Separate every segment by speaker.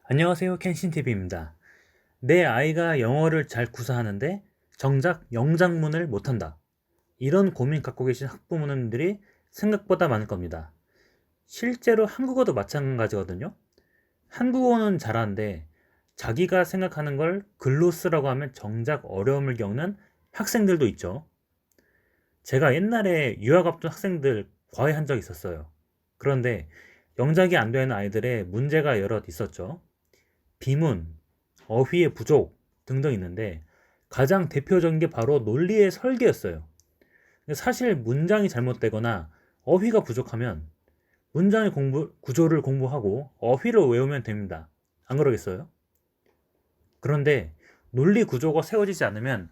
Speaker 1: 안녕하세요. 켄신TV입니다. 내 아이가 영어를 잘 구사하는데 정작 영작문을 못한다. 이런 고민 갖고 계신 학부모님들이 생각보다 많을 겁니다. 실제로 한국어도 마찬가지거든요. 한국어는 잘하는데 자기가 생각하는 걸 글로 쓰라고 하면 정작 어려움을 겪는 학생들도 있죠. 제가 옛날에 유학 앞둔 학생들 과외한 적이 있었어요. 그런데 영작이 안 되는 아이들의 문제가 여럿 있었죠. 비문, 어휘의 부족 등등 있는데 가장 대표적인 게 바로 논리의 설계였어요. 사실 문장이 잘못되거나 어휘가 부족하면 문장의 구조를 공부하고 어휘를 외우면 됩니다. 안 그러겠어요? 그런데 논리 구조가 세워지지 않으면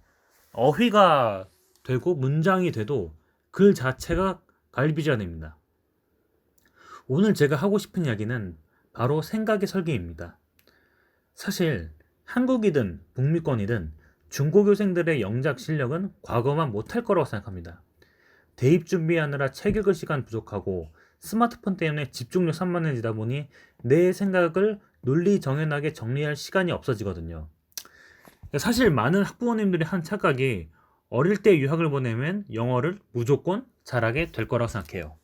Speaker 1: 어휘가 되고 문장이 돼도 글 자체가 갈비지어냅니다. 오늘 제가 하고 싶은 이야기는 바로 생각의 설계입니다. 사실 한국이든 북미권이든 중고교생들의 영작 실력은 과거만 못할 거라고 생각합니다. 대입 준비하느라 책 읽을 시간 부족하고 스마트폰 때문에 집중력 산만해지다 보니 내 생각을 논리정연하게 정리할 시간이 없어지거든요. 사실 많은 학부모님들이 한 착각이 어릴 때 유학을 보내면 영어를 무조건 잘하게 될 거라고 생각해요.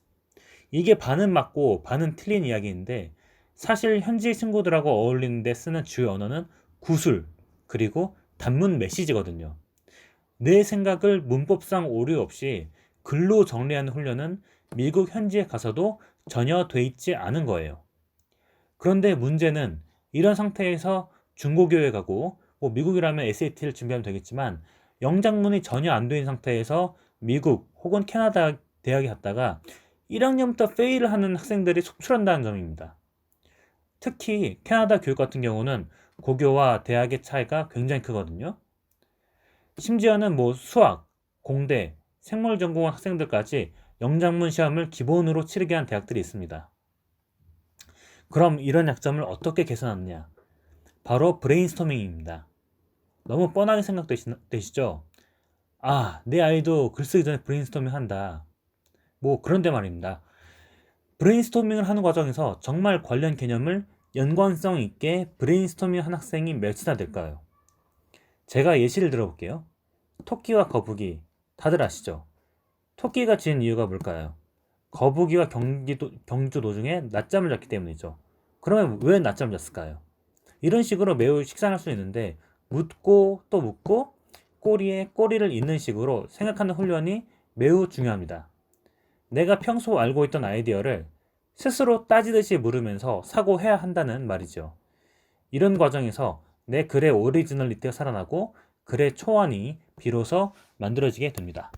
Speaker 1: 이게 반은 맞고 반은 틀린 이야기인데 사실 현지 친구들하고 어울리는데 쓰는 주요 언어는 구술 그리고 단문 메시지거든요. 내 생각을 문법상 오류 없이 글로 정리하는 훈련은 미국 현지에 가서도 전혀 돼 있지 않은 거예요. 그런데 문제는 이런 상태에서 중고교에 가고 미국이라면 SAT를 준비하면 되겠지만 영작문이 전혀 안 된 상태에서 미국 혹은 캐나다 대학에 갔다가 1학년부터 페일을 하는 학생들이 속출한다는 점입니다. 특히 캐나다 교육 같은 경우는 고교와 대학의 차이가 굉장히 크거든요. 심지어는 수학, 공대, 생물 전공한 학생들까지 영작문 시험을 기본으로 치르게 한 대학들이 있습니다. 그럼 이런 약점을 어떻게 개선하느냐? 바로 브레인스토밍입니다. 너무 뻔하게 생각되시죠? 내 아이도 글쓰기 전에 브레인스토밍 한다. 그런데 말입니다. 브레인스토밍을 하는 과정에서 정말 관련 개념을 연관성 있게 브레인스토밍 한 학생이 몇이나 될까요? 제가 예시를 들어볼게요. 토끼와 거북이 다들 아시죠? 토끼가 지은 이유가 뭘까요? 거북이와 경주 도중에 낮잠을 잤기 때문이죠. 그러면 왜 낮잠을 잤을까요? 이런 식으로 매우 식상할 수 있는데 묻고 또 묻고 꼬리에 꼬리를 잇는 식으로 생각하는 훈련이 매우 중요합니다. 내가 평소 알고 있던 아이디어를 스스로 따지듯이 물으면서 사고해야 한다는 말이죠. 이런 과정에서 내 글의 오리지널리티가 살아나고 글의 초안이 비로소 만들어지게 됩니다.